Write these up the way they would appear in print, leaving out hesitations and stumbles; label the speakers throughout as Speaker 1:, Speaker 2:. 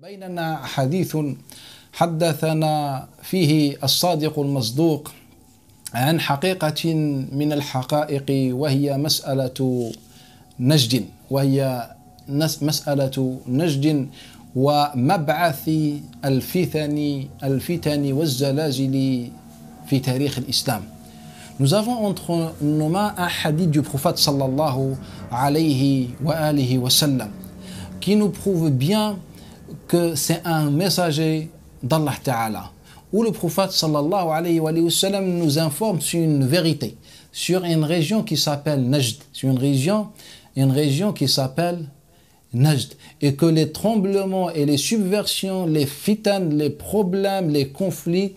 Speaker 1: بيننا حديث حدثنا فيه الصادق المصدوق عن حقيقة من الحقائق وهي مسألة نجد ومبعث الفتن والزلازل في تاريخ الإسلام. Nous avons entre nos mains un hadith du prophète sallallahu alayhi wa sallam qui nous prouve bien que c'est un messager d'Allah Ta'ala, où le prophète sallallahu alayhi wa sallam nous informe sur une vérité, sur une région qui s'appelle Najd, sur une région qui s'appelle Najd, et que les tremblements et les subversions, les fitan, les problèmes, les conflits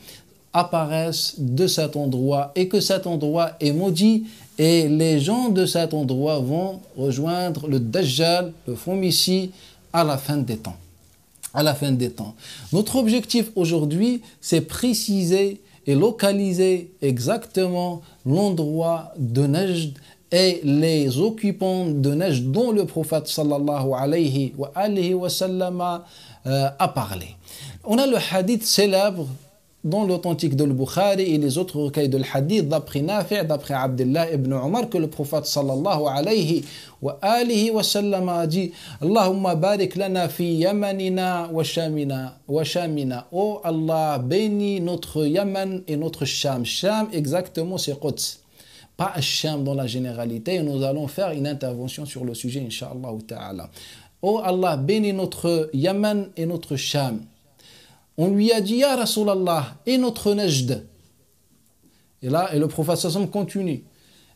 Speaker 1: apparaissent de cet endroit et que cet endroit est maudit et les gens de cet endroit vont rejoindre le Dajjal, le faux Messie, à la fin des temps. Notre objectif aujourd'hui, c'est préciser et localiser exactement l'endroit de Najd et les occupants de Najd dont le prophète sallallahu alayhi wa sallam a parlé. On a le hadith célèbre dans l'authentique de Bukhari et les autres recueils de hadith d'après Nafi', d'après Abdullah ibn Omar, que le prophète sallallahu alayhi wa sallam a dit: Allahumma barik lana fi yamanina wa shamina. Oh Allah, bénis notre Yaman et notre Sham. Sham, exactement, c'est Quds. Pas Sham dans la généralité. Nous allons faire une intervention sur le sujet, Inch'Allah ta'ala. Oh Allah, bénis notre Yaman et notre Sham. On lui a dit: Ya Rasulallah, et notre Najd. Et le prophète sallam continue: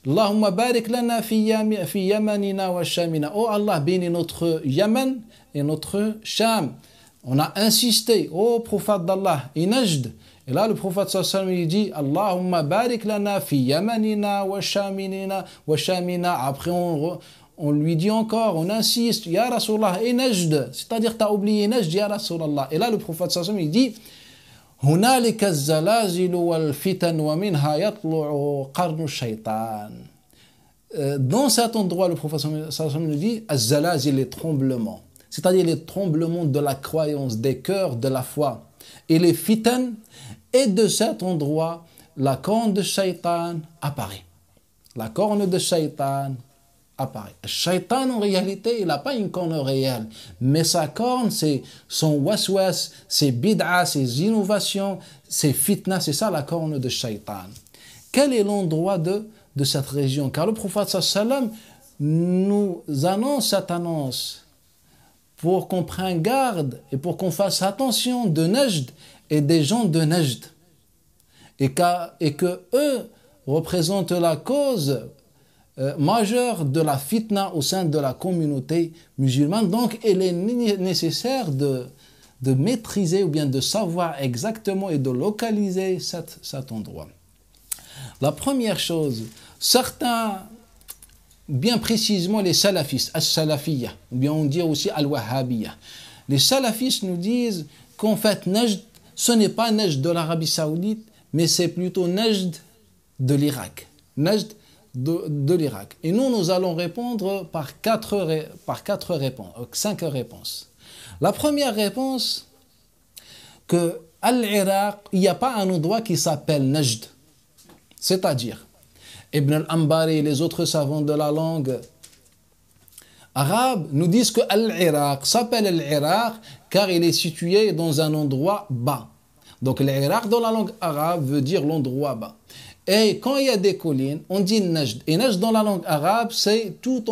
Speaker 1: Allahumma barik lana fi yamanina wa shamina. Oh Allah, bénis notre Yaman et notre Sham. On a insisté: oh prophète d'Allah, et Najd. Et là, le prophète sallam il dit: Allahumma barik lana fi yamanina wa shamina. Après, on lui dit encore, on insiste: Ya Rasulallah, et Najd. C'est-à-dire, tu as oublié Najd, Ya Rasulallah. Et là, le prophète sallam il dit: Hunalika az-zalazil wal fitan wa minha yatlu'u qarnu shaytan. Dans cet endroit, le prophète sallam nous dit: Az-zalazil, les tremblements. C'est-à-dire les tremblements de la croyance, des cœurs, de la foi. Et les fitan, et de cet endroit, la corne de shaytan apparaît. La corne de shaytan apparaît. Shaitan, en réalité, il n'a pas une corne réelle, mais sa corne, c'est son waswas, ses bid'a, ses innovations, ses fitna, c'est ça la corne de Shaitan. Quel est l'endroit de cette région? Car le prophète sallam nous annonce cette annonce pour qu'on prenne garde et pour qu'on fasse attention de Najd et des gens de Najd, et que eux représentent la cause majeure de la fitna au sein de la communauté musulmane. Donc il est nécessaire de maîtriser ou bien de savoir exactement et de localiser cet endroit. La première chose, certains, bien précisément les salafistes, as-salafiyya, ou bien on dit aussi al-wahhabiyya, les salafistes nous disent qu'en fait Najd, ce n'est pas Najd de l'Arabie Saoudite, mais c'est plutôt Najd de l'Irak. Najd de l'Irak. Et nous allons répondre par cinq réponses. La première réponse, que à l'Irak, il n'y a pas un endroit qui s'appelle Najd. C'est-à-dire, Ibn al-Ambari et les autres savants de la langue arabe nous disent que l'Irak s'appelle l'Irak car il est situé dans un endroit bas. Donc l'Irak dans la langue arabe veut dire l'endroit bas. Et quand il y a des collines, on dit Najd. Et Najd dans la langue arabe, c'est tout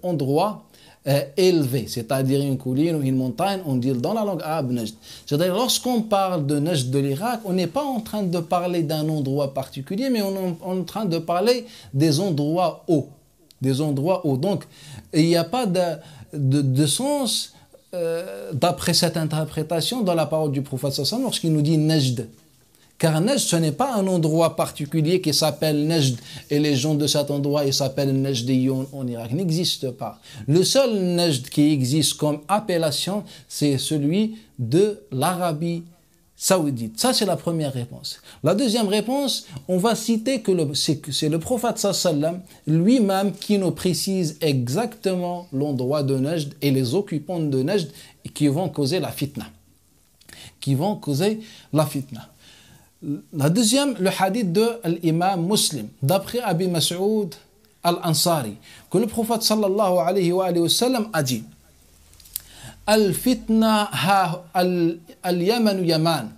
Speaker 1: endroit élevé. C'est-à-dire une colline ou une montagne, on dit dans la langue arabe Najd. C'est-à-dire lorsqu'on parle de Najd de l'Irak, on n'est pas en train de parler d'un endroit particulier, mais on est en train de parler des endroits hauts. Des endroits hauts. Donc, il n'y a pas de sens d'après cette interprétation dans la parole du prophète sallallahu lorsqu'il nous dit Najd. Car Najd, ce n'est pas un endroit particulier qui s'appelle Najd et les gens de cet endroit ils s'appellent Najdiyoun en Irak. N'existe pas. Le seul Najd qui existe comme appellation, c'est celui de l'Arabie saoudite. Ça, c'est la première réponse. La deuxième réponse, on va citer que c'est le prophète sallam lui-même qui nous précise exactement l'endroit de Najd et les occupants de Najd qui vont causer la fitna. Qui vont causer la fitna. La deuxième, le hadith de l'imam Muslim, d'après Abi Mas'ud al-Ansari, que le prophète sallallahu alayhi wa sallam a dit: Al-fitna al-yaman yaman.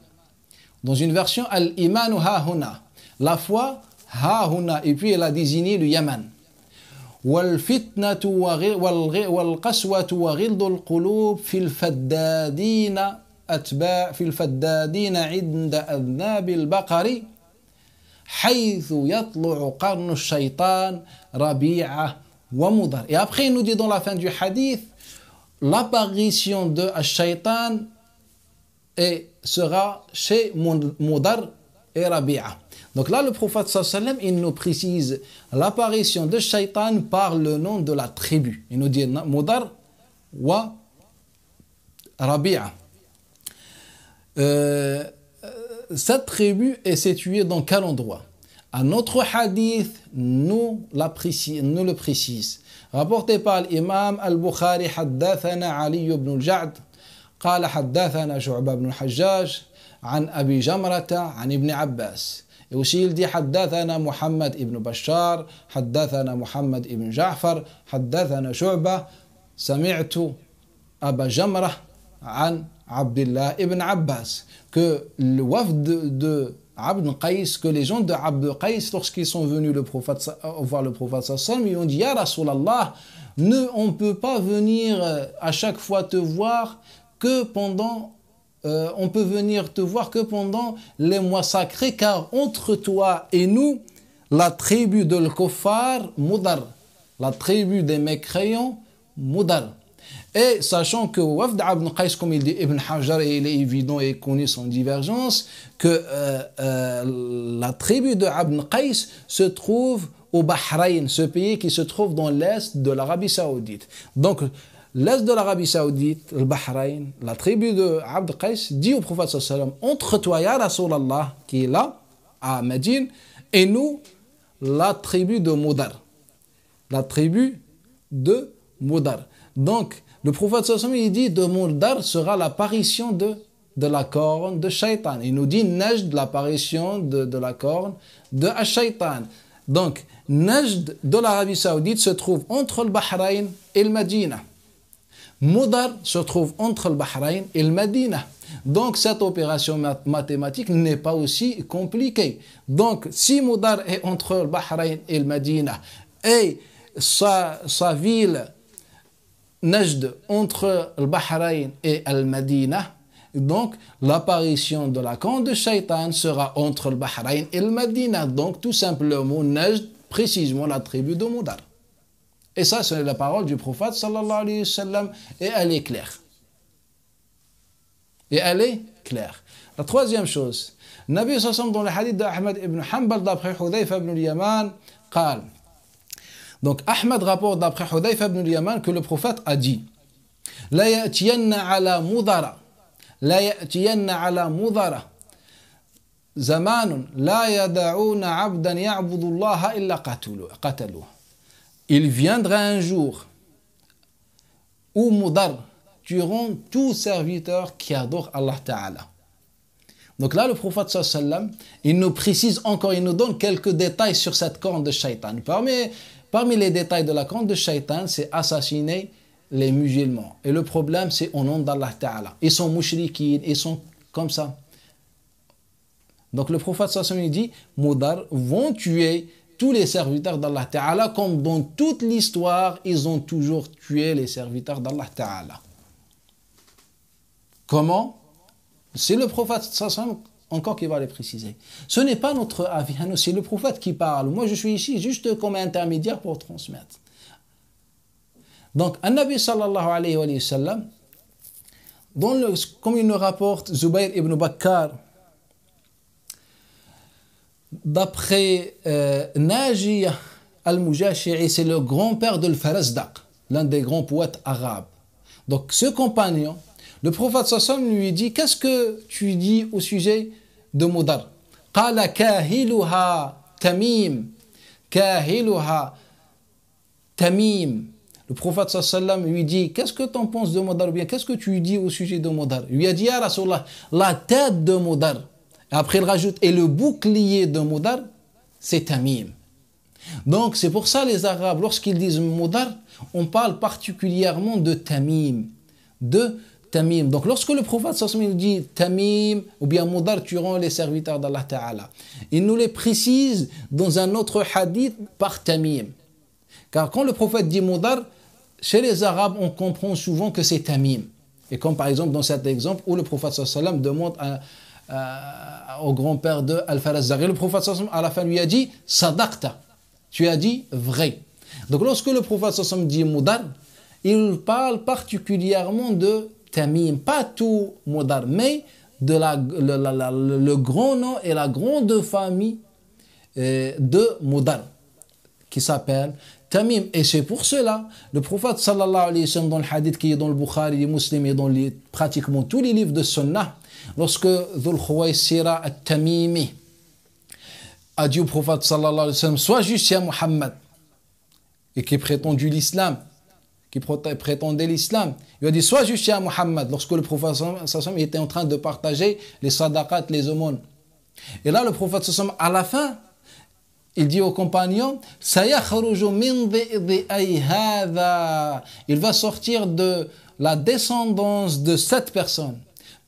Speaker 1: Dans une version, al-imanu ha-huna. La foi, ha-huna. Et puis elle a désigné le Yaman. Wal-fitnatu wal-qaswatu wa ghildu al-qulub fil faddadina atba' fil faddadina 'inda adnab al-baqari haythu yatlu'u qarnu ash-shaytan rabi'a wa mudar. Et après il nous dit dans la fin du hadith l'apparition de Ash-Shaytan sera chez Mudar et Rabi'a. Donc là, le prophète sallam, il nous précise l'apparition de Shaytan par le nom de la tribu. Il nous dit Mudar wa Rabi'a. Cette tribu est située dans quel endroit? Un autre hadith nous le précise. Rapporté par l'imam al-Bukhari, حدثنا علي بن الجعد قال حدثنا شعبة بن الحجاج عن أبي جمرة عن ابن عباس. Et aussi il dit حدثنا محمد ابن بشار حدثنا محمد ابن جعفر حدثنا شعبة سمعت أبا جمرة عن عبد الله ابن عباس. Que le wafd de Abd Qais, que les gens de Abd Qais, lorsqu'ils sont venus voir le prophète sallam, ils ont dit: Ya Rasulallah, on ne peut pas venir à chaque fois te voir que pendant les mois sacrés, car entre toi et nous, la tribu de l'Kuffar, Mudar, la tribu des mécréants, Mudar. Et sachant que Wafd Abd Qais, comme il dit Ibn Hajar, et il est évident et connu sans divergence, que la tribu de Abd Qais se trouve au Bahreïn, ce pays qui se trouve dans l'est de l'Arabie Saoudite. Donc, l'est de l'Arabie Saoudite, le Bahreïn, la tribu de Abd Qais dit au prophète sallam: entre toi, ya Rasulallah, qui est là, à Médine, et nous, la tribu de Mudar. La tribu de Mudar. Donc, le prophète sallam, il dit de Mudar sera l'apparition de la corne de Shaytan. Il nous dit Najd, l'apparition de la corne de Shaytan. Donc, Najd de l'Arabie Saoudite se trouve entre le Bahreïn et le Médina. Mudar se trouve entre le Bahreïn et le Médina. Donc, cette opération mathématique n'est pas aussi compliquée. Donc, si Mudar est entre le Bahreïn et le Médina, et sa ville Najd entre le Bahreïn et le Médina, donc l'apparition de la corne de Shaytan sera entre le Bahreïn et le Médina. Donc, tout simplement, Najd, précisément la tribu de Mudar. Et ça, c'est la parole du prophète sallallahu alayhi wa sallam, et elle est claire. Et elle est claire. La troisième chose, Nabi sallam dans le hadith d'Ahmad ibn Hanbal d'après Hudayfa ibn al-Yaman, قال. Donc Ahmad rapporte d'après Hudayfa ibn al-Yaman que le prophète a dit: La ya'tiyanna ala mudara zamanun la yada'una 'abdan ya'budu Allah illa qataluhu. Il viendra un jour où Mudar tueront tout serviteur qui adore Allah Ta'ala. Donc là, le prophète sallam, il nous précise encore, il nous donne quelques détails sur cette corne de Shaytan. Parmi les détails de la corne de Shaytan, c'est assassiner les musulmans. Et le problème, c'est au nom d'Allah Ta'ala. Ils sont mushrikines, ils sont comme ça. Donc le prophète sallam, il dit: Mudar vont tuer tous les serviteurs d'Allah Ta'ala, comme dans toute l'histoire, ils ont toujours tué les serviteurs d'Allah Ta'ala. Comment? C'est le prophète sallam encore qui va les préciser. Ce n'est pas notre avis, c'est le prophète qui parle. Moi, je suis ici juste comme intermédiaire pour transmettre. Donc, un Nabi sallallahu alayhi wa sallam, comme il nous rapporte Zubayr ibn Bakkar, d'après Naji al-Mujashi'i, c'est le grand-père de Al-Farazdaq, l'un des grands poètes arabes. Donc, ce compagnon, Le prophète sallallahu lui dit, qu'est-ce que tu dis au sujet de Mudar? Qala kahiluha tamim. Kahiluha tamim. Le prophète sallallahu lui dit, qu'est-ce que tu en penses de Mudar? Ou bien, qu'est-ce que tu dis au sujet de Mudar? Il lui a dit, ya Rasulallah, la tête de Mudar. Après, il rajoute, et le bouclier de Mudar, c'est Tamim. Donc, c'est pour ça les Arabes, lorsqu'ils disent Mudar, on parle particulièrement de Tamim. De Tamim. Donc, lorsque le prophète sallallahu dit Tamim, ou bien Mudar, tueront les serviteurs d'Allah Ta'ala, il nous les précise dans un autre hadith par Tamim. Car quand le prophète dit Mudar, chez les Arabes, on comprend souvent que c'est Tamim. Et comme par exemple dans cet exemple où le prophète sallallahu demande au grand-père de Al-Farazzari, le prophète sallallahu à la fin lui a dit Sadaqta, tu as dit vrai. Donc lorsque le prophète sallallahu dit Mudar, il parle particulièrement de Tamim, pas tout Mudar, mais de le grand nom et la grande famille de Mudar, qui s'appelle Tamim. Et c'est pour cela, le prophète sallallahu alayhi wa sallam, dans le hadith qui est dans le Bukhari, les Muslims et dans pratiquement tous les livres de Sunnah, lorsque Dhul Khuwaysira al-Tamimi a dit au prophète sallallahu alayhi wa sallam, sois juste ya Muhammad, et qui prétendait l'islam, il a dit, sois juste ya Muhammad, lorsque le prophète sallallahu alayhi wa sallam était en train de partager les sadaqat, les aumônes. Et là, le prophète sallallahu alayhi wa sallam, à la fin, il dit aux compagnons, il va sortir de la descendance de cette personne.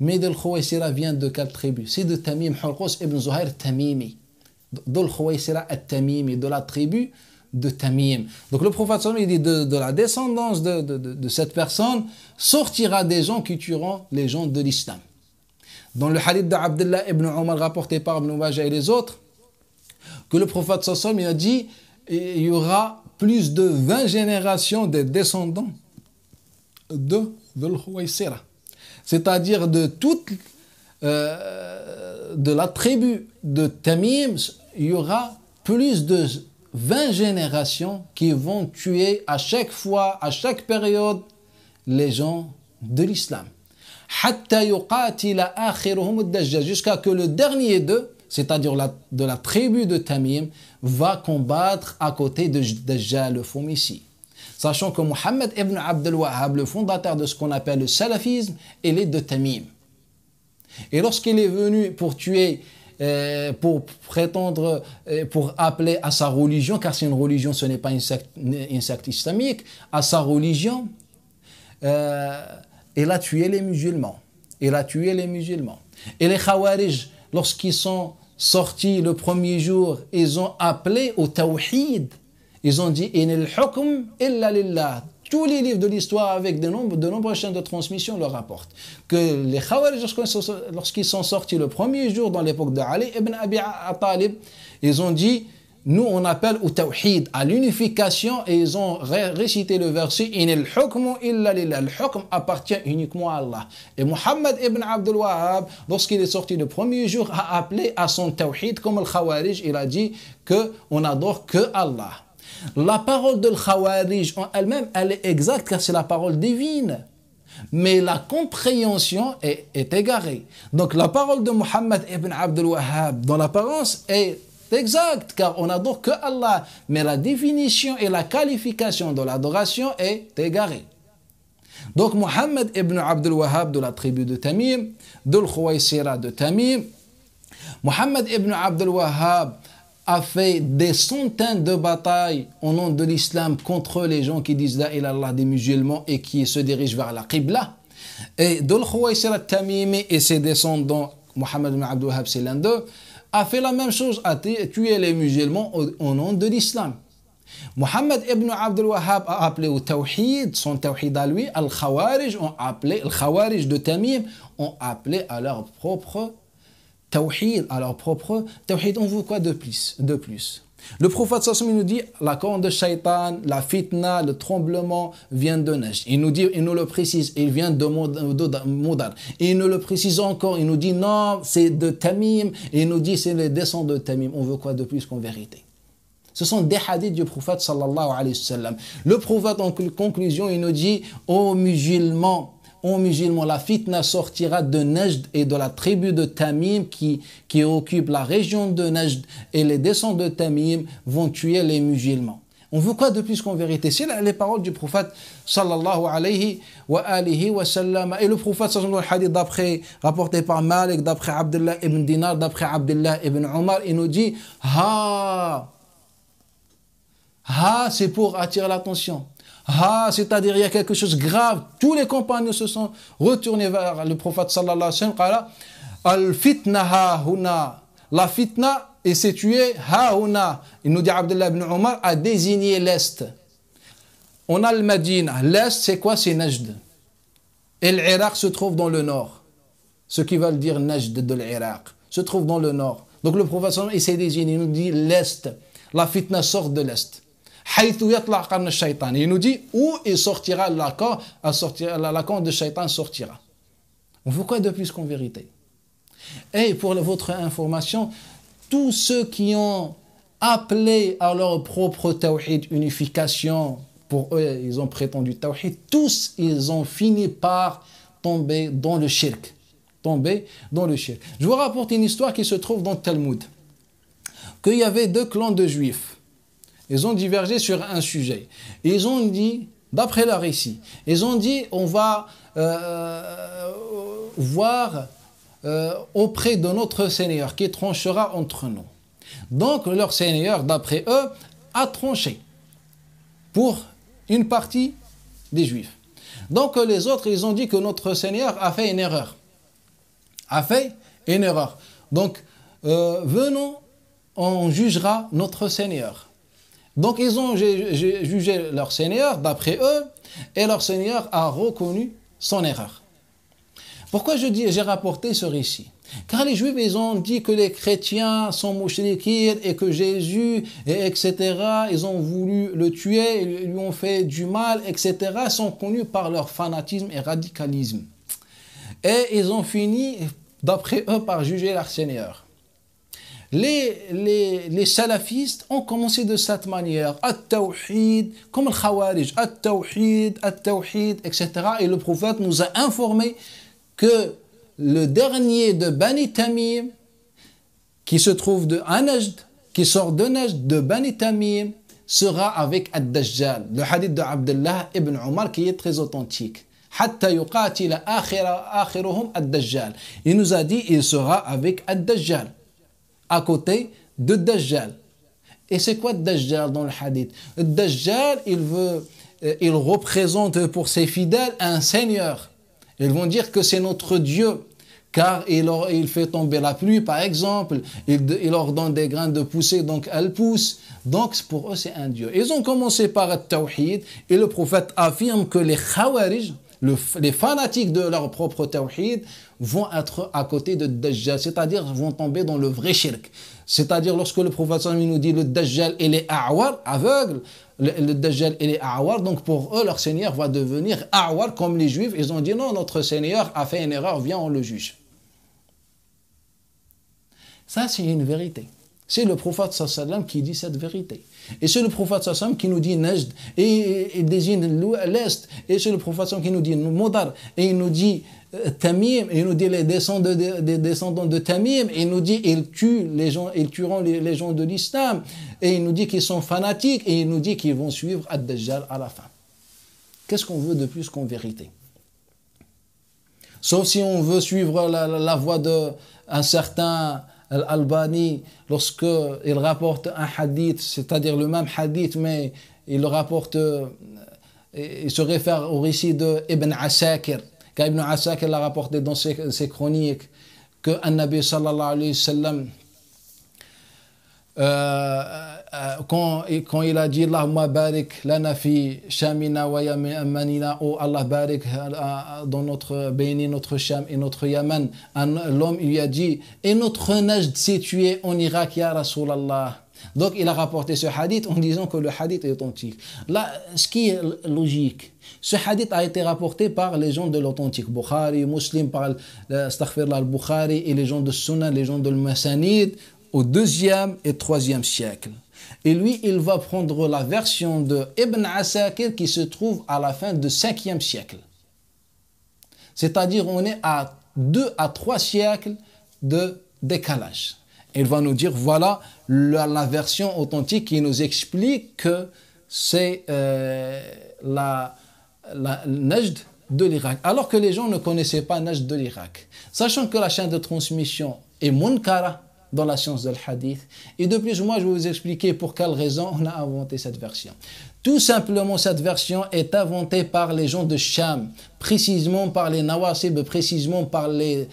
Speaker 1: Mais Dhul Khuwaysira vient de quelle tribu? C'est de Tamim, Hurqus ibn Zuhair Tamimi. Dhul Khuwaysira al-Tamimi, de la tribu de Tamim. Donc le prophète sallallahu alayhi wa sallam, il dit de la descendance de cette personne sortira des gens qui tueront les gens de l'islam. Dans le hadith d'Abdullah ibn Omar rapporté par Ibn Majah et les autres, que le prophète sallallahu alayhi wa sallam a dit, il y aura plus de 20 générations des descendants de Dhul Khuwaysira. C'est-à-dire de la tribu de Tamim, il y aura plus de 20 générations qui vont tuer à chaque fois, à chaque période, les gens de l'islam. Jusqu'à que le dernier d'eux, c'est-à-dire de la tribu de Tamim, va combattre à côté de Dajjal, le faux messie. Sachant que Muhammad ibn Abdul Wahhab, le fondateur de ce qu'on appelle le salafisme, il est de Tamim. Et lorsqu'il est venu pour tuer, pour prétendre, pour appeler à sa religion, car c'est une religion, ce n'est pas une secte islamique, à sa religion, il a tué les musulmans. Il a tué les musulmans. Et les Khawarij, lorsqu'ils sont sortis le premier jour, ils ont appelé au tawhid. Ils ont dit « Inil hukm illa lillah ». Tous les livres de l'histoire avec de nombreuses chaînes de transmission le rapportent. Que les Khawarij, lorsqu'ils sont sortis le premier jour dans l'époque de Ali ibn Abi Talib, ils ont dit « Nous, on appelle au tawhid, à l'unification » et ils ont récité le verset « Inil hukm illa lillah ». Le hukm appartient uniquement à Allah. Et Muhammad ibn Abdul Wahhab, lorsqu'il est sorti le premier jour, a appelé à son tawhid comme le Khawarij. Il a dit qu'on n'adore que Allah. La parole de Khawarij en elle-même, elle est exacte car c'est la parole divine. Mais la compréhension est égarée. Donc la parole de Muhammad ibn Abdul Wahhab, dans l'apparence, est exacte car on n'adore que Allah. Mais la définition et la qualification de l'adoration est égarée. Donc Muhammad ibn Abdul Wahhab de la tribu de Tamim, Dhul Khuwaysira de Tamim, Muhammad ibn Abdul Wahhab a fait des centaines de batailles au nom de l'islam contre les gens qui disent la ilaha illallah des musulmans et qui se dirigent vers la Qibla. Et Dhul Khuwaysira al-Tamimi et ses descendants, Muhammad ibn Abdul Wahhab c'est l'un d'eux, a fait la même chose, a tué les musulmans au nom de l'islam. Muhammad ibn Abdul Wahhab a appelé au tawhid, son tawhid à lui, al-Khawarij ont appelé, le Khawarij de Tamim ont appelé à leur propre tawhid, à leur propre tawhid. On veut quoi de plus? Le prophète sallallahu nous dit, la corne de shaitan, la fitna, le tremblement vient de Najd. Il nous le précise, il vient de Mudar. Il nous le précise encore, il nous dit non, c'est de Tamim. Et il nous dit c'est les descendants de Tamim. On veut quoi de plus qu'en vérité? Ce sont des hadiths du prophète sallallahu alayhi wa sallam. Le prophète en conclusion, il nous dit, ô musulmans, aux musulmans, la fitna sortira de Najd et de la tribu de Tamim qui occupe la région de Najd, et les descendants de Tamim vont tuer les musulmans. On veut quoi de plus qu'en vérité? C'est les paroles du prophète sallallahu alayhi wa alihi wa sallam. Et le prophète sallallahu alayhi wa sallam, le hadith d'après, rapporté par Malik, d'après Abdullah ibn Dinar, d'après Abdullah ibn Omar, il nous dit ha, c'est pour attirer l'attention. C'est-à-dire il y a quelque chose de grave. Tous les compagnons se sont retournés vers le prophète sallallahu alayhi wa sallam. Al-fitna ha huna. La fitna est située ha huna. Il nous dit Abdullah ibn Omar a désigné l'Est. On a le Médine. L'Est, c'est quoi? C'est Najd. Et l'Irak se trouve dans le nord. Ce qui veut dire Najd de l'Irak se trouve dans le nord. Donc le prophète sallallahu alayhi wa sallam, il s'est désigné. Il nous dit l'Est. La fitna sort de l'Est. Il nous dit où il sortira la camp de Shaitan sortira. On veut quoi de plus qu'en vérité? Et pour votre information, tous ceux qui ont appelé à leur propre tawhid, unification, pour eux, ils ont prétendu tawhid, tous ils ont fini par tomber dans le shirk. Je vous rapporte une histoire qui se trouve dans le Talmud. Qu'il y avait deux clans de juifs. Ils ont divergé sur un sujet. Ils ont dit, d'après leur récit, ils ont dit, on va voir auprès de notre Seigneur qui tranchera entre nous. Donc leur Seigneur, d'après eux, a tranché pour une partie des Juifs. Donc les autres, ils ont dit que notre Seigneur a fait une erreur. Donc venons, on jugera notre Seigneur. Donc ils ont jugé leur Seigneur d'après eux, et leur Seigneur a reconnu son erreur. Pourquoi j'ai rapporté ce récit? Car les Juifs, ils ont dit que les chrétiens sont mouchriquins et que Jésus, etc., ils ont voulu le tuer, ils lui ont fait du mal, etc., sont connus par leur fanatisme et radicalisme. Et ils ont fini, d'après eux, par juger leur Seigneur. Les salafistes ont commencé de cette manière, at-tawhid, comme le khawarij, at-tawhid, etc. Et le prophète nous a informé que le dernier de Bani Tamim, qui se trouve de Najd, qui sort de Najd, de Bani Tamim, sera avec Ad-Dajjal. Le hadith de Abdullah ibn Omar qui est très authentique. Il nous a dit, il sera avec Ad-Dajjal, à côté de Dajjal. Et c'est quoi Dajjal dans le hadith? Dajjal, il représente pour ses fidèles un seigneur. Ils vont dire que c'est notre Dieu, car il fait tomber la pluie, par exemple, il leur donne des graines de pousser, donc elles poussent. Donc pour eux, c'est un Dieu. Ils ont commencé par le tawhid, et le prophète affirme que les khawarij, les fanatiques de leur propre tawhid, vont être à côté de Dajjal, c'est-à-dire vont tomber dans le vrai shirk. C'est-à-dire lorsque le prophète nous dit le Dajjal et les a'war, aveugles, le Dajjal et les a'war, donc pour eux, leur Seigneur va devenir a'war comme les Juifs. Ils ont dit non, notre Seigneur a fait une erreur, viens, on le juge. Ça, c'est une vérité. C'est le prophète sallam qui dit cette vérité. Et c'est le prophète sallam qui nous dit Najd, et il désigne l'Est. Et c'est le prophète sallam qui nous dit Modar, et il nous dit Tamim, et il nous dit les descendants de Tamim, et il nous dit ils tueront les gens de l'islam, et il nous dit qu'ils sont fanatiques, et il nous dit qu'ils vont suivre Ad-Dajjal à la fin. Qu'est-ce qu'on veut de plus qu'en vérité? Sauf si on veut suivre la voie d'un certain Al-Albani, lorsqu'il rapporte un hadith, c'est-à-dire le même hadith, mais il se réfère au récit de Ibn Asakir, car Ibn Asakir l'a rapporté dans ses chroniques, que An-Nabi sallallahu alayhi wa sallam, quand il a dit Allahumma barik lana fi shamina wa yamanina, oh Allah barik dans notre béni, notre Sham et notre Yaman, l'homme lui a dit et notre Najd situé en Irak ya Rasulallah. Donc il a rapporté ce hadith en disant que le hadith est authentique. Là, ce qui est logique, ce hadith a été rapporté par les gens de l'authentique, Bukhari, Muslim, par al-Bukhari, et les gens de Sunnah, les gens de l'Masanid, au 2e et 3e siècle. Et lui, il va prendre la version de Ibn Asakir qui se trouve à la fin du 5e siècle. C'est-à-dire on est à 2 à 3 siècles de décalage. Il va nous dire, voilà la version authentique qui nous explique que c'est la Najd de l'Irak. Alors que les gens ne connaissaient pas Najd de l'Irak. Sachant que la chaîne de transmission est munkara dans la science de l'hadith. Et de plus, moi, je vais vous expliquer pour quelle raison on a inventé cette version. Tout simplement, cette version est inventée par les gens de Cham, précisément par les Nawasib, précisément par les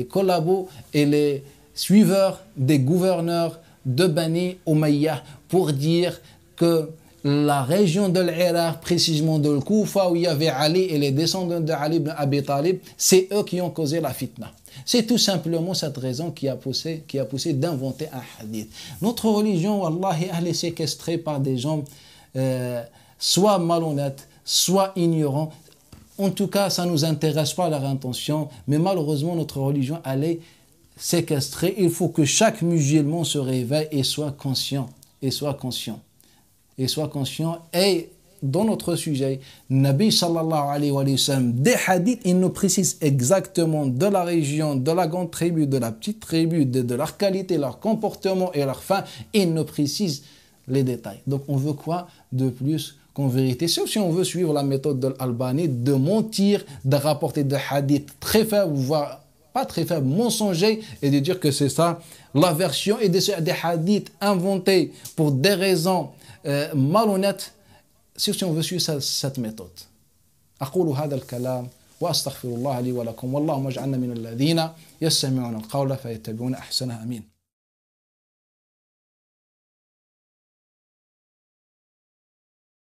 Speaker 1: collabos et les suiveurs des gouverneurs de Bani Umayyah, pour dire que la région de l'Irak, précisément de Koufa, où il y avait Ali et les descendants de Ali ibn Abi Talib, c'est eux qui ont causé la fitna. C'est tout simplement cette raison qui a poussé d'inventer un hadith. Notre religion, wallahi, elle est séquestrée par des gens soit malhonnêtes, soit ignorants. En tout cas, ça ne nous intéresse pas leur intention, mais malheureusement, notre religion, elle est séquestrée. Il faut que chaque musulman se réveille et soit conscient. Et dans notre sujet, Nabi sallallahu alayhi wa sallam, des hadiths, il nous précise exactement de la région, de la grande tribu, de la petite tribu, de leur qualité, leur comportement et leur fin. Il nous précise les détails. Donc on veut quoi de plus qu'en vérité? Sauf si on veut suivre la méthode de l'Albani, de mentir, de rapporter des hadiths très faibles, voire pas très faibles, mensongers, et de dire que c'est ça la version, et des hadiths inventés pour des raisons malhonnêtes. Si on veut suivre cette méthode. أقول هذا الكلام وأستغفر الله لي ولكم والله اجعلنا من الذين يستمعون القول فيتبعون أحسنه آمين.